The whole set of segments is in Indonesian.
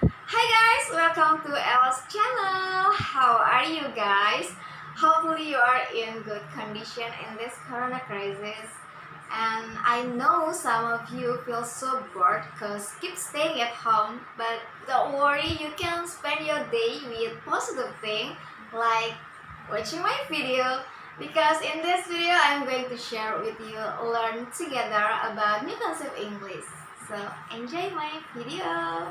Hi guys, welcome to Ella's channel. How are you guys? Hopefully you are in good condition in this corona crisis. And I know some of you feel so bored because keep staying at home. But don't worry, you can spend your day with positive thing like watching my video. Because in this video, I'm going to share with you learn together about new concept English. So enjoy my video.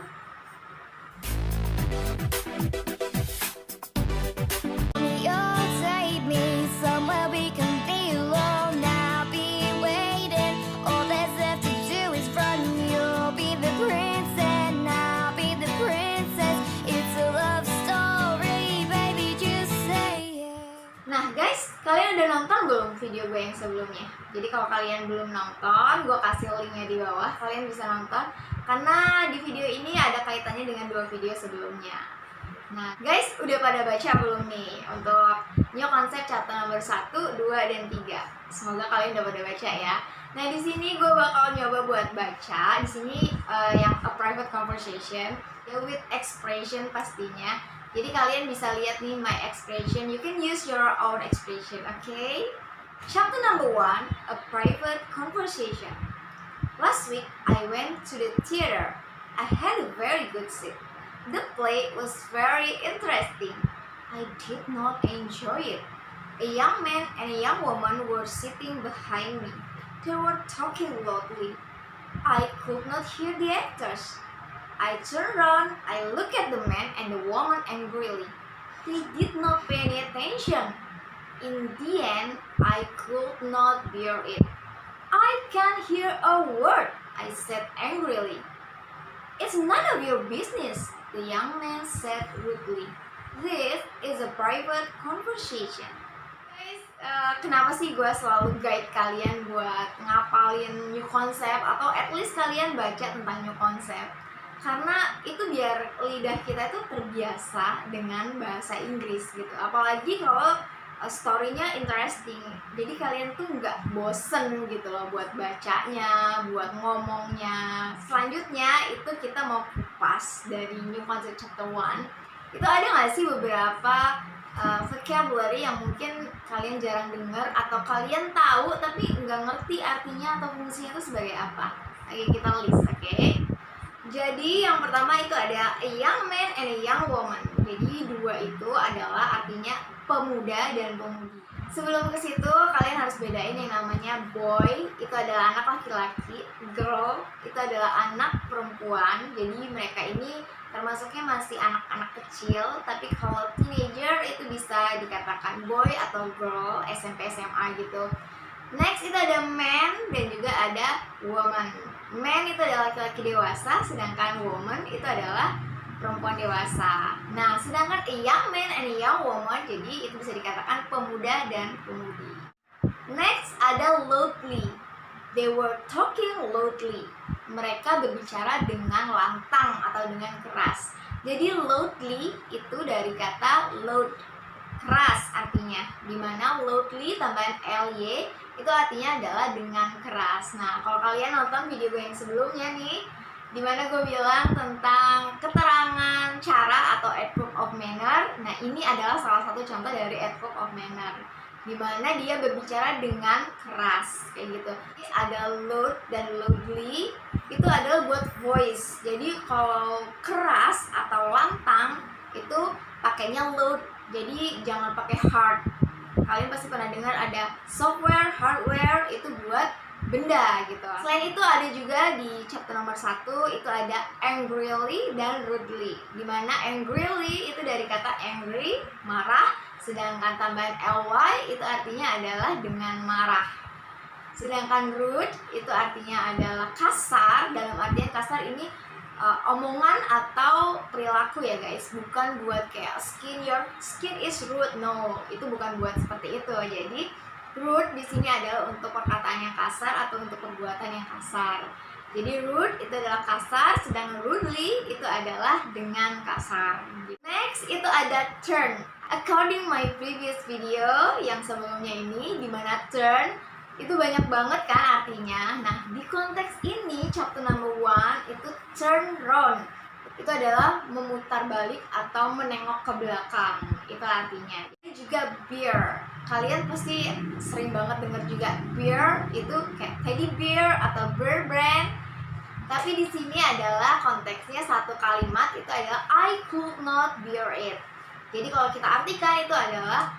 You'll take me somewhere we can be alone. I'll be waiting. All that's left to do is run. You'll be the prince and I'll be the princess. It's a love story, baby, just say it. Nah guys, kalian udah nonton belum video gue yang sebelumnya? Jadi kalau kalian belum nonton, gue kasih linknya di bawah. Kalian bisa nonton karena di video ini ada kaitannya dengan dua video sebelumnya. Nah guys, udah pada baca belum nih untuk new konsep chapter nomor 1, 2, dan 3? Semoga kalian udah pada baca ya. Nah di sini gue bakal nyoba buat baca. Di sini yang a private conversation ya, with expression pastinya. Jadi kalian bisa lihat nih my expression. You can use your own expression, okay? Chapter number 1, a private conversation. Last week I went to the theater. I had a very good seat. The play was very interesting. I did not enjoy it. A young man and a young woman were sitting behind me. They were talking loudly. I could not hear the actors. I turned around, I looked at the man and the woman angrily. They did not pay any attention. In the end, I could not bear it. I can't hear a word, I said angrily. It's none of your business, the young man said rudely. This is a private conversation. Guys, kenapa sih gue selalu guide kalian buat ngapalin new concept atau at least kalian baca tentang new concept? Karena itu biar lidah kita itu terbiasa dengan bahasa Inggris gitu. Apalagi kalau story-nya interesting. Jadi kalian tuh nggak bosen gitu loh buat bacanya, buat ngomongnya. Selanjutnya itu kita mau kupas dari new concept chapter 1. Itu ada nggak sih beberapa vocabulary yang mungkin kalian jarang dengar atau kalian tahu tapi nggak ngerti artinya atau fungsinya itu sebagai apa? Oke, kita list, oke? Jadi yang pertama itu ada a young man and a young woman. Jadi dua itu adalah artinya pemuda dan pemudi. Sebelum ke situ kalian harus bedain yang namanya boy itu adalah anak laki-laki, girl itu adalah anak perempuan. Jadi mereka ini termasuknya masih anak-anak kecil, tapi kalau teenager itu bisa dikatakan boy atau girl, SMP SMA gitu. Next itu ada man dan juga ada woman. Man itu adalah laki-laki dewasa, sedangkan woman itu adalah perempuan dewasa. Nah, sedangkan a young man and a young woman, jadi itu bisa dikatakan pemuda dan pemudi. Next ada loudly. They were talking loudly. Mereka berbicara dengan lantang atau dengan keras. Jadi loudly itu dari kata loud, keras artinya. Dimana loudly tambahan ly itu artinya adalah dengan keras. Nah, kalau kalian nonton video gue yang sebelumnya nih, dimana gue bilang tentang keterangan cara atau adverb of manner. Nah, ini adalah salah satu contoh dari adverb of manner, dimana dia berbicara dengan keras kayak gitu. Jadi ada loud dan loudly itu adalah buat voice. Jadi kalau keras atau lantang itu pakainya loud. Jadi jangan pakai hard. Kalian pasti pernah dengar ada software, hardware itu buat benda gitu. Selain itu ada juga di chapter nomor 1 itu ada angrily dan rudely. Dimana angrily itu dari kata angry, marah, sedangkan tambahan ly itu artinya adalah dengan marah. Sedangkan rude itu artinya adalah kasar. Dalam artian kasar ini omongan atau perilaku ya guys, bukan buat kayak your skin is rude, no, itu bukan buat seperti itu. Jadi rude di sini adalah untuk perkataan yang kasar atau untuk perbuatan yang kasar. Jadi rude itu adalah kasar, sedangkan rudely itu adalah dengan kasar. Next itu ada turn. According my previous video yang sebelumnya ini, dimana turn itu banyak banget kan artinya. Nah, di konteks ini chapter number 1 itu turn round. itu adalah memutar balik atau menengok ke belakang. Itu artinya. Ini juga bear. Kalian pasti sering banget dengar juga bear itu kayak teddy bear atau bear brand. Tapi di sini adalah konteksnya satu kalimat itu adalah I could not bear it. Jadi kalau kita artikan itu adalah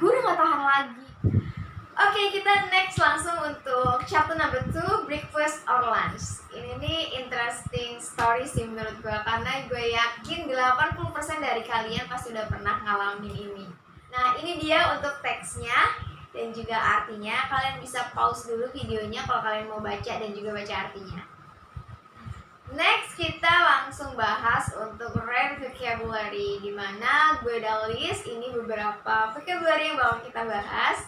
gue udah gak tahan lagi. Oke, kita next langsung untuk chapter number 2, breakfast or lunch. Ini nih interesting story sih menurut gue, karena gue yakin 80% dari kalian pasti udah pernah ngalamin ini. Nah, ini dia untuk teksnya dan juga artinya. Kalian bisa pause dulu videonya kalau kalian mau baca dan juga baca artinya. Next, kita langsung bahas untuk rare vocabulary, dimana gue udah list ini beberapa vocabulary yang bakal kita bahas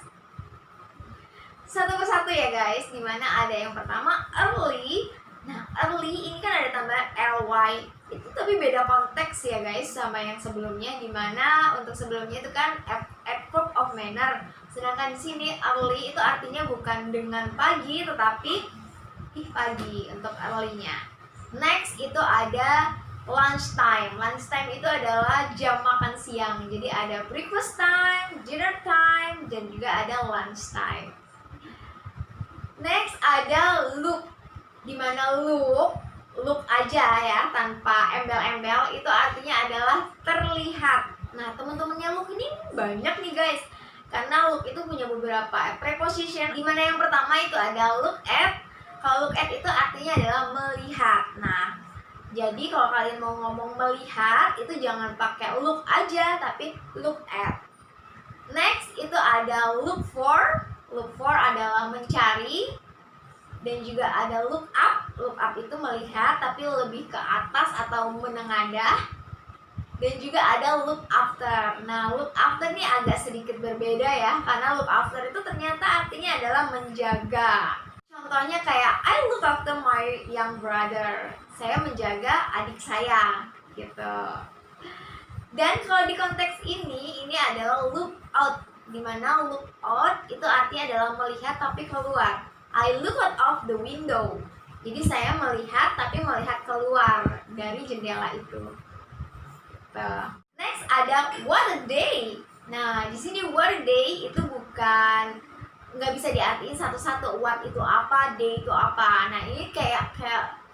satu persatu ya guys, dimana ada yang pertama early. Nah, early ini kan ada tambahan ly, itu tapi beda konteks ya guys sama yang sebelumnya, dimana untuk sebelumnya itu kan adverb of manner, sedangkan di sini early itu artinya bukan dengan pagi tetapi pagi untuk early-nya. Next itu ada lunch time. Lunch time itu adalah jam makan siang. Jadi ada breakfast time, dinner time, dan juga ada lunch time. Next ada look, dimana look aja ya tanpa embel-embel itu artinya adalah terlihat. Nah, teman-temannya look ini banyak nih guys, karena look itu punya beberapa preposition, dimana yang pertama itu ada look at. Kalau look at itu artinya adalah melihat. Nah, jadi kalau kalian mau ngomong melihat itu jangan pakai look aja tapi look at. Next itu ada look for. Look for adalah mencari, dan juga ada look up. Look up itu melihat tapi lebih ke atas atau menengadah. Dan juga ada look after. Nah, look after ini agak sedikit berbeda ya, karena look after itu ternyata artinya adalah menjaga. Contohnya kayak I look after my young brother. Saya menjaga adik saya gitu. Dan kalau di konteks ini adalah look out, dimana look out itu artinya adalah melihat tapi keluar. I look out of the window. Jadi saya melihat tapi melihat keluar dari jendela itu. Next ada what a day. Nah, di sini what a day itu nggak bisa diartiin satu-satu. What itu apa, day itu apa. Nah, ini kayak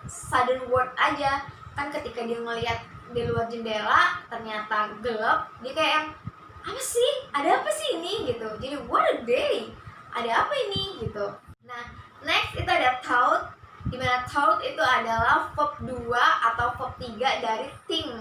sudden word aja. Kan ketika dia ngelihat di luar jendela ternyata gelap, dia kayak apa sih? Ada apa sih ini gitu. Jadi what a day. Ada apa ini gitu. Nah, next itu ada thought, dimana thought itu adalah verb 2 atau verb 3 dari think,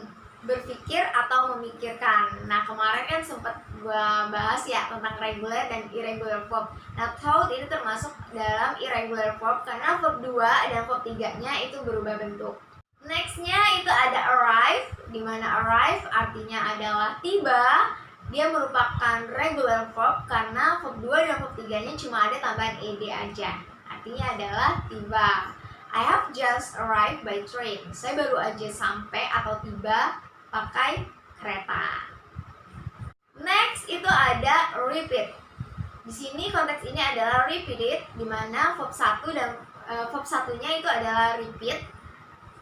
berpikir atau memikirkan. Nah, kemarin kan sempat gua bahas ya tentang regular dan irregular verb. Nah, thought ini termasuk dalam irregular verb karena verb 2 dan verb 3-nya itu berubah bentuk. Nextnya itu ada arrive, dimana arrive artinya adalah tiba. Dia merupakan regular verb karena verb 2 dan verb 3-nya cuma ada tambahan ed aja. Artinya adalah tiba. I have just arrived by train. Saya baru aja sampai atau tiba pakai kereta. Next itu ada repeat. Di sini konteks ini adalah repeated, dimana verb 1 dan verb 1-nya itu adalah repeat.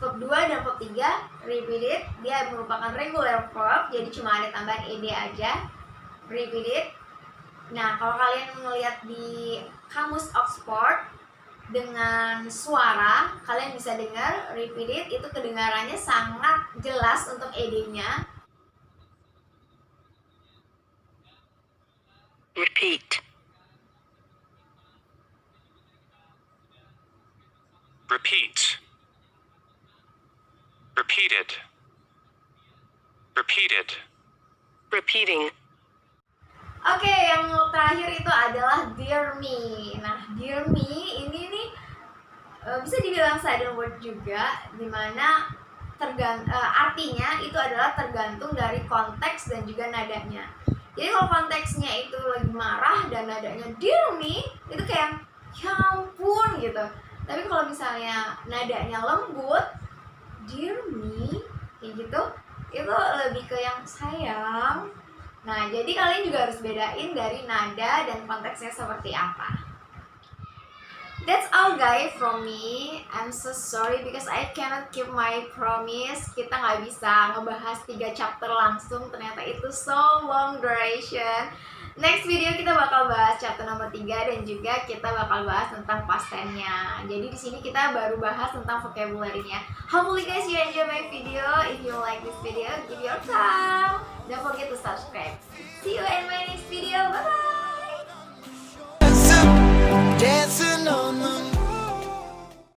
Verb 2 dan verb 3 repeated, dia merupakan regular verb, jadi cuma ada tambahan ed aja, repeated. Nah, kalau kalian melihat di kamus Oxford dengan suara, kalian bisa dengar repeated itu kedengarannya sangat jelas untuk ed-nya. Repeat. Repeat. Repeated. Repeated. Repeating. Oke, yang terakhir itu adalah dear me. Nah, dear me ini nih bisa dibilang sudden word juga, dimana artinya itu adalah tergantung dari konteks dan juga nadanya. Jadi kalau konteksnya itu lagi marah dan nadanya dear me, itu kayak ya ampun gitu. Tapi kalau misalnya nadanya lembut, dear me, kayak gitu, itu lebih ke yang sayang. Nah, jadi kalian juga harus bedain dari nada dan konteksnya seperti apa. That's all guys from me. I'm so sorry because I cannot keep my promise. Kita nggak bisa ngebahas 3 chapter langsung. Ternyata itu so long duration. Next video kita bakal bahas chapter nomor 3 dan juga kita bakal bahas tentang past tense-nya. Jadi di sini kita baru bahas tentang vocabulary-nya. Hopefully guys you enjoy my video. If you like this video, give your thumb. Don't forget to subscribe. See you